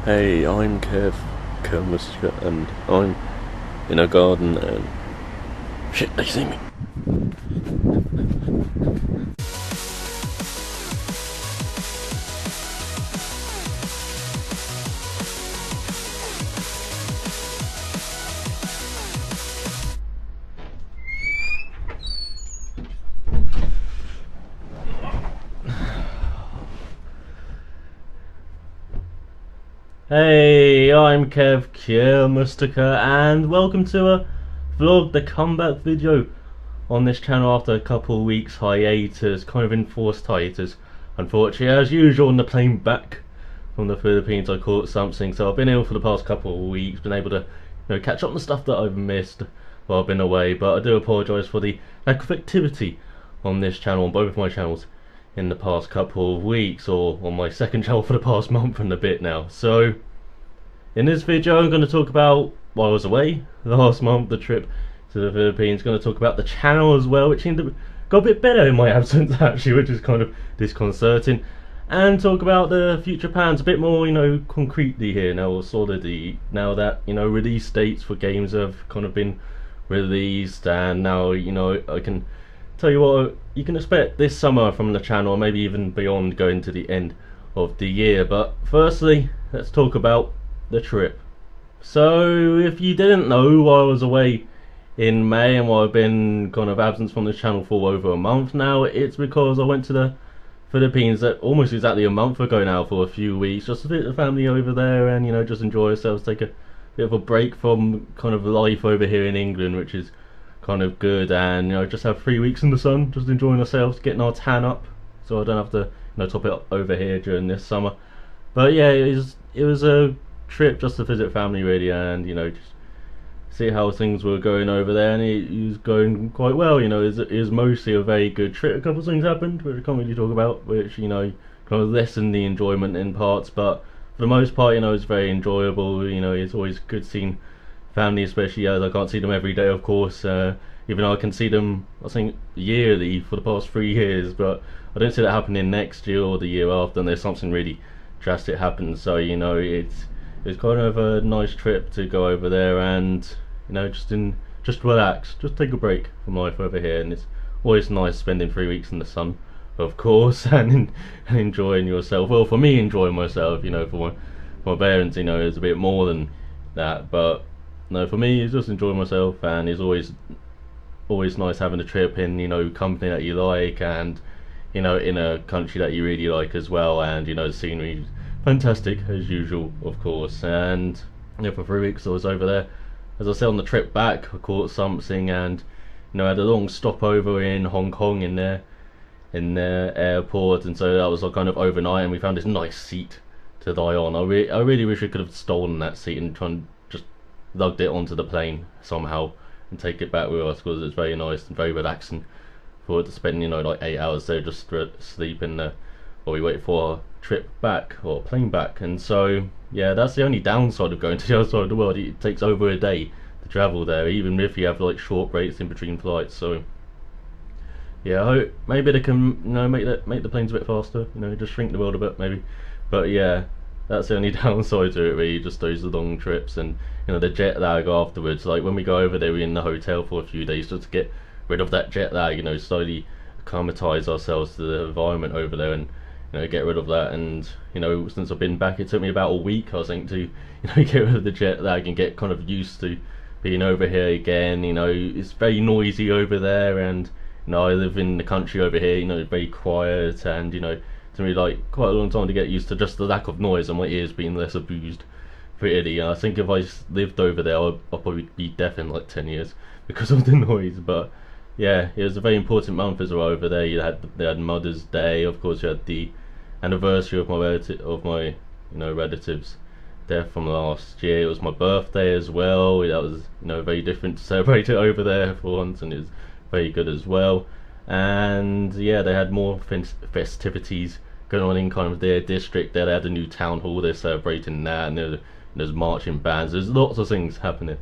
Hey, I'm Kev Kermister, and I'm in a garden and shit, they see me. Hey, I'm Kev Kermister, and welcome to a vlog, the comeback video on this channel after a couple of weeks hiatus, kind of enforced hiatus. Unfortunately, as usual, on the plane back from the Philippines, I caught something, so I've been ill for the past couple of weeks, been able to catch up on the stuff that I've missed while I've been away, but I do apologise for the lack of activity on this channel, on both of my channels, in the past couple of weeks, or on my second channel for the past month and a bit now. So in this video I'm going to talk about while I was away last month, the trip to the Philippines. Going to talk about the channel as well, which seemed to got a bit better in my absence actually, which is kind of disconcerting, and talk about the future plans a bit more concretely here now, or solidly, now that release dates for games have kind of been released, and now I can tell you what you can expect this summer from the channel, or maybe even beyond, going to the end of the year. But firstly, let's talk about the trip. So if you didn't know, while I was away in May and while I've been kind of absent from the channel for over a month now, it's because I went to the Philippines almost exactly a month ago now for a few weeks, just to visit the family over there and just enjoy ourselves, take a bit of a break from kind of life over here in England, which is kind of good, and just have 3 weeks in the sun, just enjoying ourselves, getting our tan up, so I don't have to top it up over here during this summer. But yeah, it was a trip just to visit family really, and just see how things were going over there, and it was going quite well. It was mostly a very good trip. A couple of things happened which I can't really talk about, which kind of lessened the enjoyment in parts, but for the most part it's very enjoyable. It's always good seeing family, especially as I can't see them every day, of course, even though I can see them I think yearly for the past 3 years, but I don't see that happening next year or the year after unless something really drastic happens. So it's kind of a nice trip to go over there and just relax, just take a break from life over here. And it's always nice spending 3 weeks in the sun, of course, and enjoying yourself. Well, for me, enjoying myself, for my parents it's a bit more than that, but no, for me it's just enjoying myself. And it's always nice having a trip in company that you like, and in a country that you really like as well, and the scenery fantastic as usual, of course. And for 3 weeks I was over there. As I said, on the trip back I caught something, and had a long stopover in Hong Kong in their airport, and so that was kind of overnight, and we found this nice seat to lie on. I really wish we could have stolen that seat and just lugged it onto the plane somehow and take it back with us, because it's very nice and very relaxing for it to spend like 8 hours there just sleeping while we wait for our trip back, or plane back. And so yeah, that's the only downside of going to the other side of the world. It takes over a day to travel there, even if you have like short breaks in between flights. So yeah, I hope maybe they can make the planes a bit faster, just shrink the world a bit maybe. But yeah, that's the only downside to it really, just those long trips, and the jet lag afterwards. Like when we go over there, we're in the hotel for a few days just to get rid of that jet lag, slowly acclimatize ourselves to the environment over there, and get rid of that. And since I've been back, it took me about a week I think to get rid of the jet lag and get kind of used to being over here again. It's very noisy over there, and I live in the country over here, it's very quiet, and it took me like quite a long time to get used to just the lack of noise and my ears being less abused really. And I think if I lived over there I'll probably be deaf in like 10 years because of the noise. But yeah, it was a very important month as well over there. They had Mother's Day, of course. You had the anniversary of my relatives' death from last year. It was my birthday as well. That was very different to celebrate it over there for once, and it was very good as well. And yeah, they had more festivities going on in kind of their district there. They had a new town hall, they're celebrating that, and there's marching bands, there's lots of things happening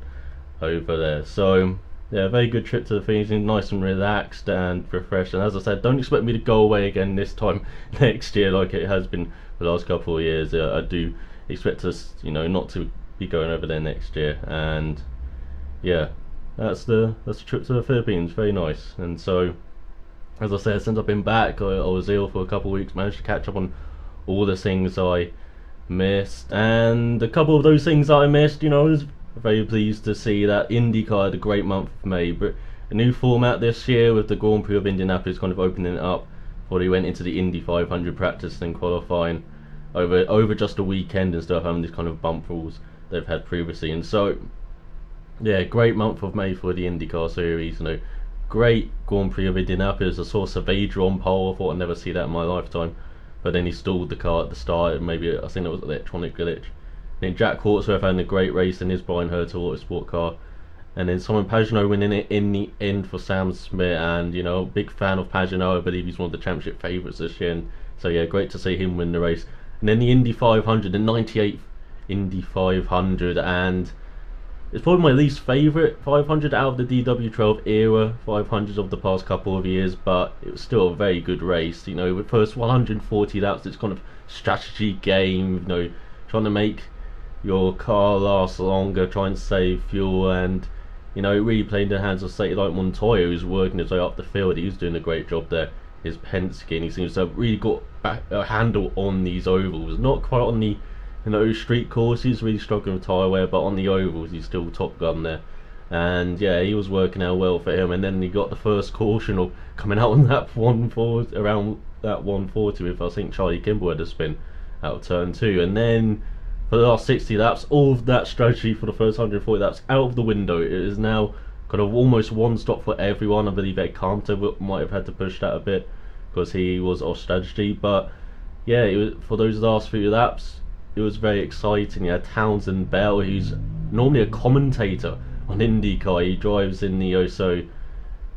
over there. So yeah, very good trip to the Philippines, nice and relaxed and refreshed. And as I said, don't expect me to go away again this time next year like it has been the last couple of years. I do expect us, not to be going over there next year. And yeah, that's the trip to the Philippines. Very nice. And so, as I said, since I've been back, I was ill for a couple of weeks. Managed to catch up on all the things I missed, and a couple of those things I missed, I was very pleased to see that IndyCar had a great month of May. But a new format this year with the Grand Prix of Indianapolis kind of opening it up before they went into the Indy 500 practice and qualifying over just a weekend instead of having these kind of bump rules they've had previously. And so, yeah, great month of May for the IndyCar series. Great Grand Prix of Indianapolis. I saw Saavedra on pole. I thought I'd never see that in my lifetime. But then he stalled the car at the start. Maybe I think it was an electronic glitch. Then Jack Hawksworth having a great race in his Brian Hertel Autosport car. And then Simon Pagenaud winning it in the end for Sam Smith. And, big fan of Pagenaud. I believe he's one of the championship favourites this year. And so, yeah, great to see him win the race. And then the Indy 500, the 98th Indy 500. And it's probably my least favourite 500 out of the DW12 era 500s of the past couple of years, but it was still a very good race. With first 140 laps, it's kind of strategy game, trying to make your car last longer, try and save fuel, and it really played in the hands of say like Montoya, who's working his way up the field. He was doing a great job there. His Penske, and he seems to have really got a handle on these ovals, not quite on the street courses, really struggling with tyre wear, but on the ovals he's still top gun there. And yeah, he was working out well for him. And then he got the first caution of coming out on that 140, around that 140 with I think Charlie Kimball had a spin out of turn 2. And then for the last 60 laps, all of that strategy for the first 140 laps out of the window. It is now kind of almost one stop for everyone. I believe Ed Carter might have had to push that a bit because he was off strategy, but yeah, it was, for those last few laps, it was very exciting. You had Townsend Bell, who's normally a commentator on IndyCar. He drives in the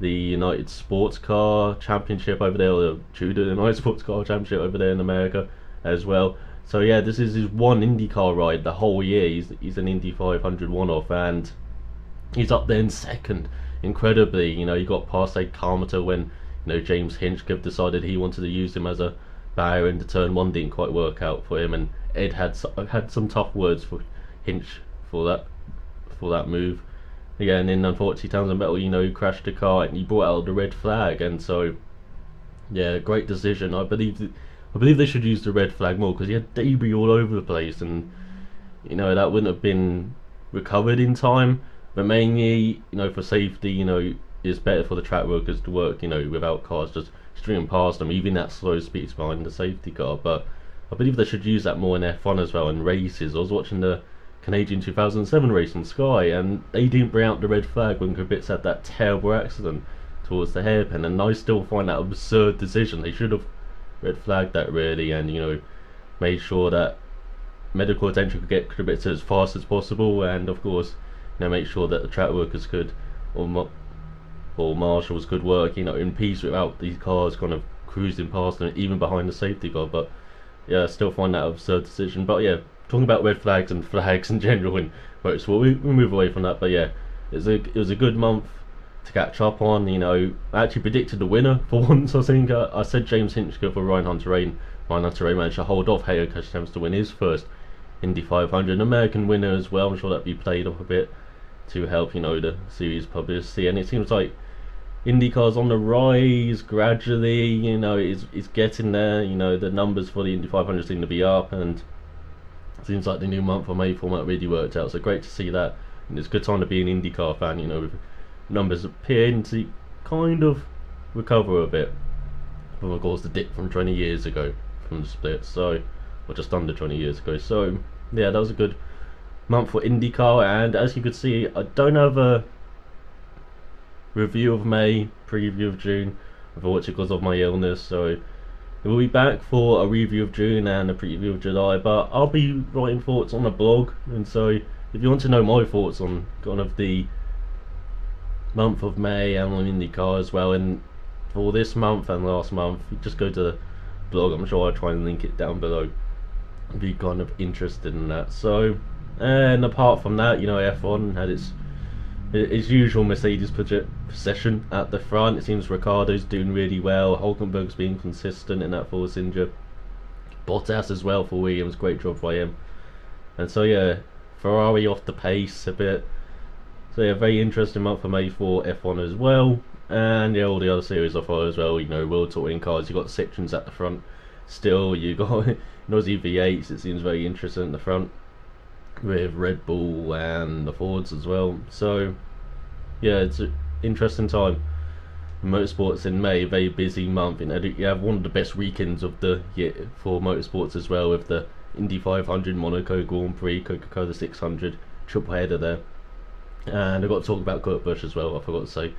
United Sports Car Championship over there, or the Judah United Sports Car Championship over there in America as well. So yeah, this is his one IndyCar ride the whole year. He's an Indy 500 one-off, and he's up there in second. Incredibly, he got past Ed Carter when James Hinchcliffe decided he wanted to use him as a barrier into turn 1. Didn't quite work out for him, and Ed had some tough words for Hinch for that move. Yeah, and then unfortunately Townsend Bell, crashed the car and he brought out the red flag. And so, yeah, great decision. I believe they should use the red flag more, because he had debris all over the place, and that wouldn't have been recovered in time. But mainly, for safety, it's better for the track workers to work, without cars just streaming past them, even at slow speeds behind the safety car. But I believe they should use that more in F1 as well, and races. I was watching the Canadian 2007 race in Sky, and they didn't bring out the red flag when Kubica had that terrible accident towards the hairpin, and I still find that absurd decision. They should have red flagged that really, and made sure that medical attention could get Kubica as fast as possible, and of course make sure that the track workers could, or marshals could work in peace without these cars kind of cruising past them, even behind the safety car. But yeah, I still find that an absurd decision. But yeah, talking about red flags and flags in general in motorsport, we move away from that. But yeah, it was a good month to catch up on. I actually predicted the winner for once. I think I said James Hinchcliffe for Ryan Hunter-Reay. Ryan Hunter-Reay managed to hold off Hayek Hashem's to win his first Indy 500, an American winner as well. I'm sure that'd be played up a bit to help the series publicity. And it seems like IndyCar's on the rise gradually. It's getting there. The numbers for the Indy 500 seem to be up, and it seems like the new month of May format really worked out. So great to see that, and it's a good time to be an IndyCar fan. With numbers appearing to kind of recover a bit from, of course, the dip from 20 years ago from the split. So, or just under 20 years ago. So yeah, that was a good month for IndyCar. And as you could see, I don't have a review of May, preview of June, unfortunately because of my illness. So we'll be back for a review of June and a preview of July, but I'll be writing thoughts on a blog. And so if you want to know my thoughts on kind of the month of May and on IndyCar as well, and for this month and last month, you just go to the blog. I'm sure I'll try and link it down below if you're kind of interested in that. So, and apart from that, F1 had its usual Mercedes procession at the front. It seems Ricciardo's doing really well. Hulkenberg's being consistent in that Force India Bottas as well for Williams, great job by him. And so yeah, Ferrari off the pace a bit. So yeah, very interesting month for May for F1 as well. And yeah, all the other series I follow as well. You know, World Touring cars. You got sections at the front. Still, you got Aussie V8s. It seems very interesting at the front with Red Bull and the Fords as well. So yeah, it's an interesting time. Motorsports in May, very busy month. You know, you have one of the best weekends of the year for motorsports as well, with the Indy 500, Monaco Grand Prix, Coca-Cola 600, triple header there. And I got to talk about Kurt Busch as well. I forgot to say,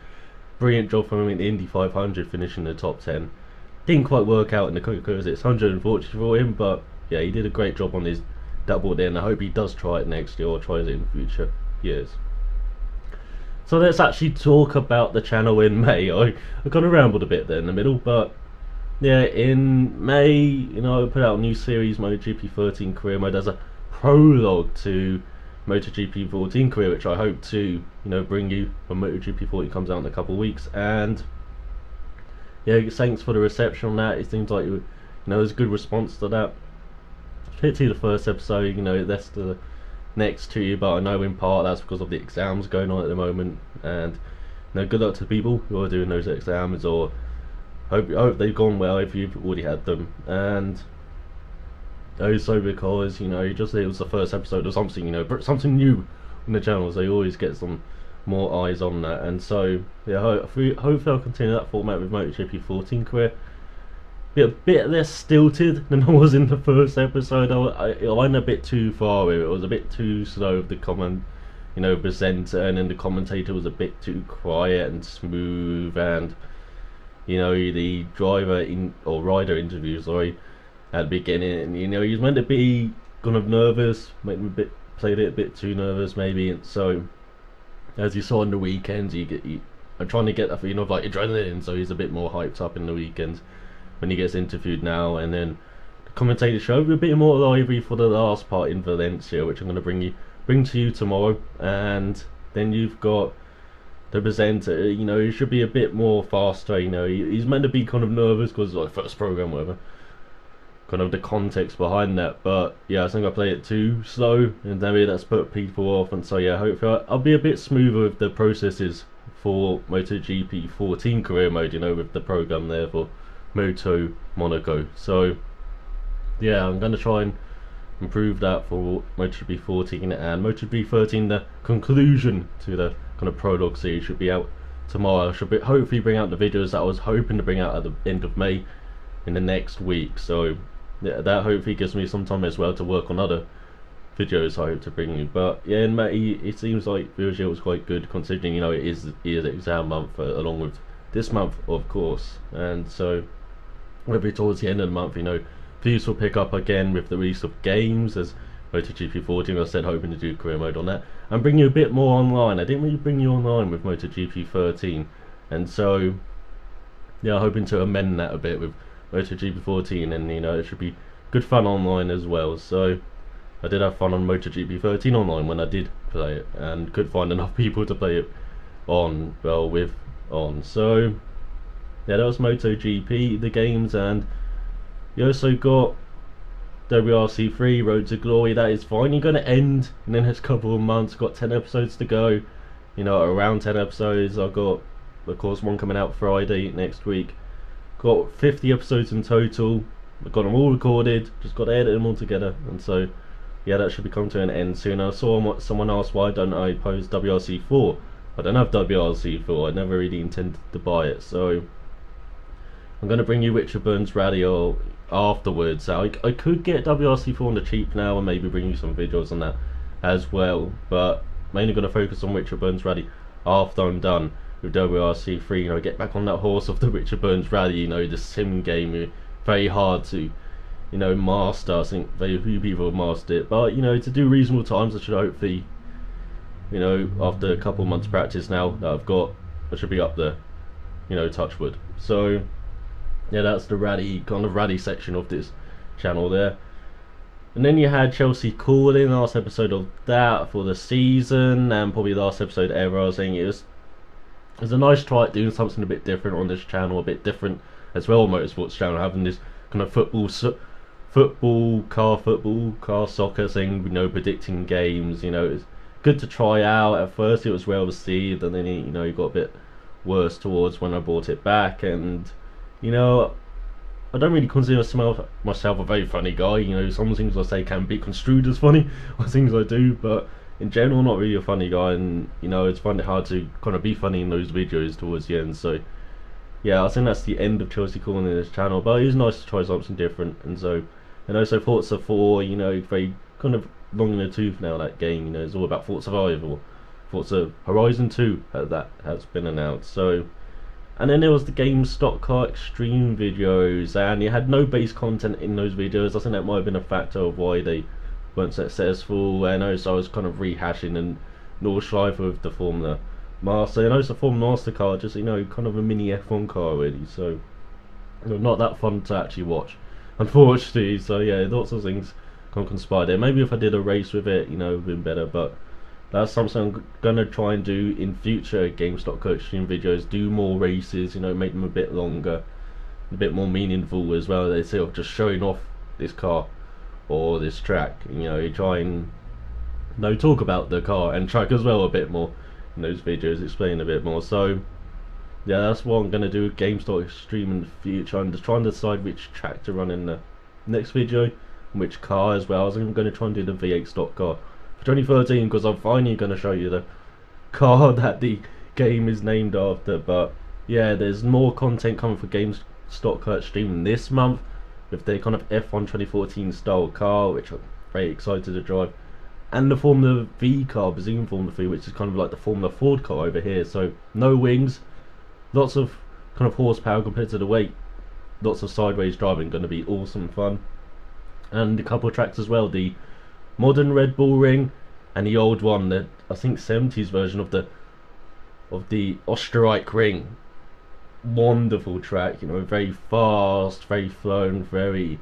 brilliant job from him in the Indy 500, finishing in the top 10. Didn't quite work out in the Coca-Cola 600, unfortunately for him, but yeah, he did a great job on his double there, and I hope he does try it next year or tries it in future years. So let's actually talk about the channel in May. I kind of rambled a bit there in the middle, but yeah, in May, you know, I put out a new series, MotoGP 13 Career Mode, as a prologue to MotoGP 14 Career, which I hope to, you know, bring you when MotoGP 14 comes out in a couple of weeks. And yeah, thanks for the reception on that. It seems like, you know, there's a good response to that. Particularly the first episode, you know, that's the next to you, but I know in part that's because of the exams going on at the moment. And you know, good luck to people who are doing those exams, or hope they've gone well if you've already had them. And also because, you know, just it was the first episode of something, you know, something new on the channel, so you always get some more eyes on that. And so yeah, hopefully I'll continue that format with MotoGP 14 Career. Be a bit less stilted than I was in the first episode. I went a bit too far with it. It was a bit too slow with the presenter, and then the commentator was a bit too quiet and smooth, and you know, the rider interview, sorry, at the beginning, and you know, he was meant to be kind of nervous, played it a bit too nervous maybe. And so as you saw in the weekends, I'm trying to get that feeling of like adrenaline, so he's a bit more hyped up in the weekends when he gets interviewed now. And then the commentator show a bit more lively for the last part in Valencia, which I'm going to bring to you tomorrow. And then you've got the presenter, you know, he should be a bit more faster. You know, he's meant to be kind of nervous because it's like first program, whatever, kind of the context behind that. But yeah, I think I play it too slow, and maybe that's put people off. And so yeah, hopefully I'll be a bit smoother with the processes for MotoGP 14 Career Mode, you know, with the program there for Moto Monaco. So yeah, I'm going to try and improve that for MotoGP 14, and MotoGP 13, the conclusion to the kind of prologue series, should be out tomorrow. I should hopefully bring out the videos that I was hoping to bring out at the end of May in the next week. So yeah, that hopefully gives me some time as well to work on other videos I hope to bring you. But yeah, in May it seems like viewership was quite good, considering, you know, it is exam month, along with this month of course. And so maybe towards the end of the month, you know, views will pick up again with the release of games, as MotoGP 14, I said, hoping to do career mode on that and bring you a bit more online. I didn't really bring you online with MotoGP 13, and so yeah, hoping to amend that a bit with MotoGP 14, and you know, it should be good fun online as well. So I did have fun on MotoGP 13 online when I did play it, and could find enough people to play it on, so yeah, that was MotoGP, the games. And you also got WRC3, Road to Glory. That is finally going to end in the next couple of months. Got 10 episodes to go, you know, around 10 episodes. I've got, of course, one coming out Friday next week. Got 50 episodes in total. I've got them all recorded, just got to edit them all together. And so yeah, that should be coming to an end soon. I saw someone asked why don't I post WRC4. I don't have WRC4, I never really intended to buy it, so I'm going to bring you Richard Burns Rally afterwards. So I could get WRC4 on the cheap now and maybe bring you some videos on that as well, but mainly going to focus on Richard Burns Rally after I'm done with WRC3. You know, get back on that horse of the Richard Burns Rally, you know, the sim game. Very hard to, you know, master. I think very few people have mastered it, but you know, to do reasonable times, I should hopefully, you know, after a couple of months practice now that I've got, I should be up there, you know, touch wood. So yeah, that's the rally section of this channel there. And then you had Chelsea calling, last episode of that for the season, and probably the last episode ever. I was saying it was a nice try at doing something a bit different on this channel, a bit different as well on Motorsports channel, having this kind of football, car soccer thing, predicting games. It's good to try out. At first it was well received, and then it got a bit worse towards when I brought it back. And I don't really consider myself a very funny guy. Some things I say can be construed as funny, or things I do, but in general, not really a funny guy. And it's finding it hard to kind of be funny in those videos towards the end. So yeah, I think that's the end of Chelsea calling in this channel, but it was nice to try something different. And also Forza 4, very kind of long in the tooth now, that game. It's all about Forza 5 or Forza Horizon 2 that has been announced. So, and then there was the game Stock Car Extreme videos, and you had no base content in those videos. I think that might have been a factor of why they weren't successful. And also I was kind of rehashing and Nordschleife with the Formula Master, and also Formula Master car, just kind of a mini F1 car really. So not that fun to actually watch, unfortunately. So yeah, lots of things kind of conspired there. Maybe if I did a race with it, it would have been better, but that's something I'm gonna try and do in future GameStop coaching videos. Do more races, make them a bit longer, a bit more meaningful as well. They say of just showing off this car or this track. Try and talk about the car and track as well a bit more in those videos, explain a bit more. So yeah, that's what I'm gonna do with GameStop Extreme in the future. I'm just trying to decide which track to run in the next video and which car as well. I'm gonna try and do the V8 stock car for 2013, because I'm finally gonna show you the car that the game is named after. But yeah, there's more content coming for GameStop Car Extreme this month with their kind of F1 2014 style car, which I'm very excited to drive, and the Formula V car, Bazoom Formula V, which is kind of like the Formula Ford car over here. So no wings, lots of kind of horsepower compared to the weight, lots of sideways driving, going to be awesome fun. And a couple of tracks as well, the modern Red Bull Ring and the old one, the I think 70s version of the Österreich Ring. Wonderful track, very fast, very flown, very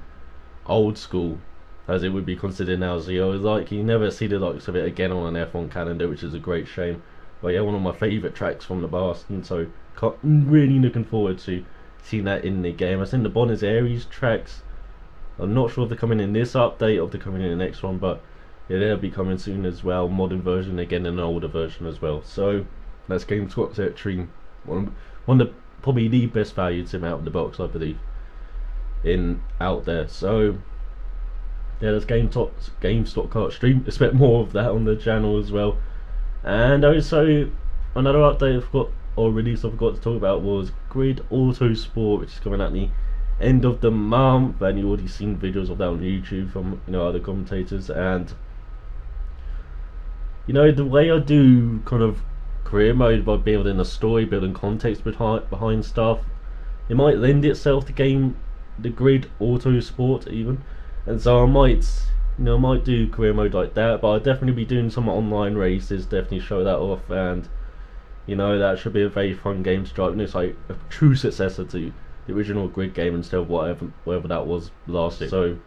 old school, as it would be considered now. So you never see the likes of it again on an F1 calendar, which is a great shame. But yeah, one of my favourite tracks from the past, and so really looking forward to seeing that in the game. I think the Buenos Aires tracks, I'm not sure if they're coming in this update or if they're coming in the next one, but yeah, they'll be coming soon as well. Modern version again and an older version as well. So that's GameStop Extreme, one of the probably the best value sim out of the box, I believe, out there. So yeah, that's GameStop Car Extreme. Expect more of that on the channel as well. And also another update I forgot to talk about was Grid Autosport, which is coming out the end of the month, and you've already seen videos of that on YouTube from other commentators. And the way I do kind of career mode, by building a story, building context behind stuff, it might lend itself to the Grid Autosport even. And so I might do career mode like that, but I'll definitely be doing some online races, definitely show that off. And that should be a very fun game to drive. And it's like a true successor to the original Grid game instead of whatever that was last year. So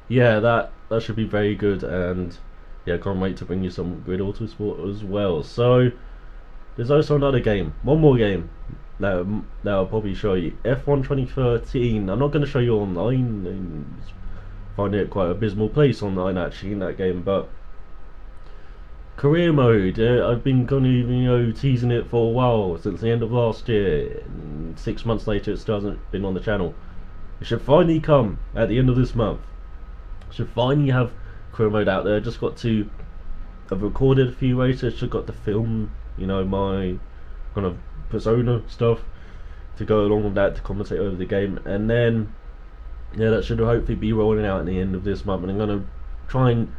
yeah, that should be very good. And yeah, can't wait to bring you some Grid Autosport as well. So there's also another game, one more game that I'll probably show you, F1 2013. I'm not going to show you online, and find it quite an abysmal place online actually in that game. But career mode, I've been kind of teasing it for a while, since the end of last year, and 6 months later it still hasn't been on the channel. It should finally come at the end of this month. Should finally have career mode out there. I've recorded a few races, just got to film my kind of persona stuff to go along with that, to commentate over the game. And then yeah, that should hopefully be rolling out at the end of this month, and I'm going to try and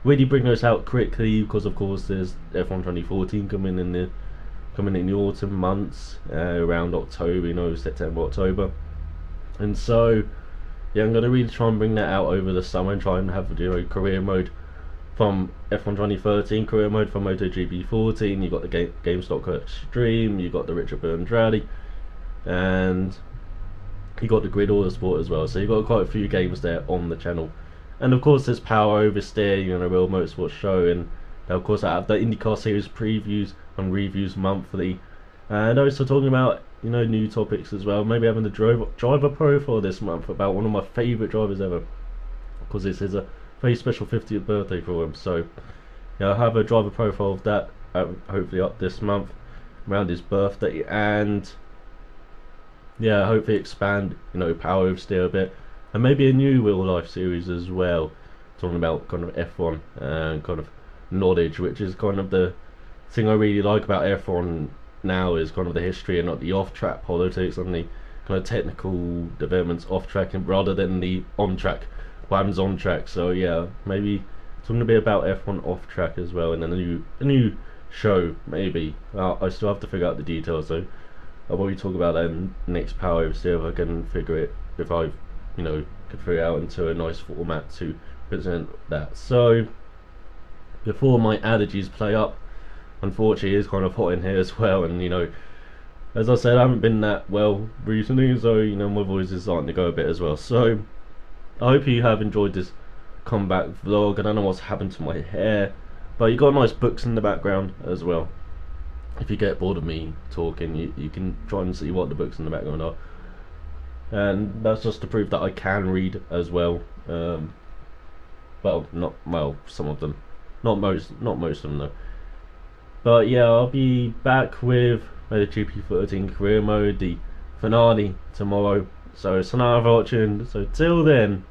really bring those out quickly, because of course there's F1 2014 coming in the autumn months, around October, September, October. And so yeah, I'm going to really try and bring that out over the summer and try and have career mode from F1 2013, career mode from MotoGP 14. You've got the GameStop Car Extreme, you've got the Richard Burns Rally, and you got the Grid Autosport as well. So you've got quite a few games there on the channel. And of course there's Power Oversteer, a Real Motorsport show, and of course I have the IndyCar series previews and reviews monthly. And also talking about new topics as well. Maybe having the driver profile this month about one of my favourite drivers ever, because this is a very special 50th birthday for him. So yeah, I'll have a driver profile of that hopefully up this month around his birthday, and yeah, hopefully expand Power of Steel a bit, and maybe a new real life series as well, talking about kind of F1 and kind of knowledge, which is kind of the thing I really like about F1 now, is kind of the history and not the off-track politics and the kind of technical developments off track, and rather than the on track what happens on track. So yeah, maybe it's going to be about F1 off track as well, and then a new show maybe. I still have to figure out the details, so I'll probably talk about that in next Power Over, see if I can figure it, if I can figure it out into a nice format to present that. So before my allergies play up, unfortunately it's kind of hot in here as well, and as I said, I haven't been that well recently, so my voice is starting to go a bit as well. So I hope you have enjoyed this comeback vlog. I don't know what's happened to my hair, but you got nice books in the background as well. If you get bored of me talking, you can try and see what the books in the background are, and that's just to prove that I can read as well. Well, some of them, not most of them though. But yeah, I'll be back with GP 13 career mode, the finale tomorrow. So it's an hour of watching. So till then.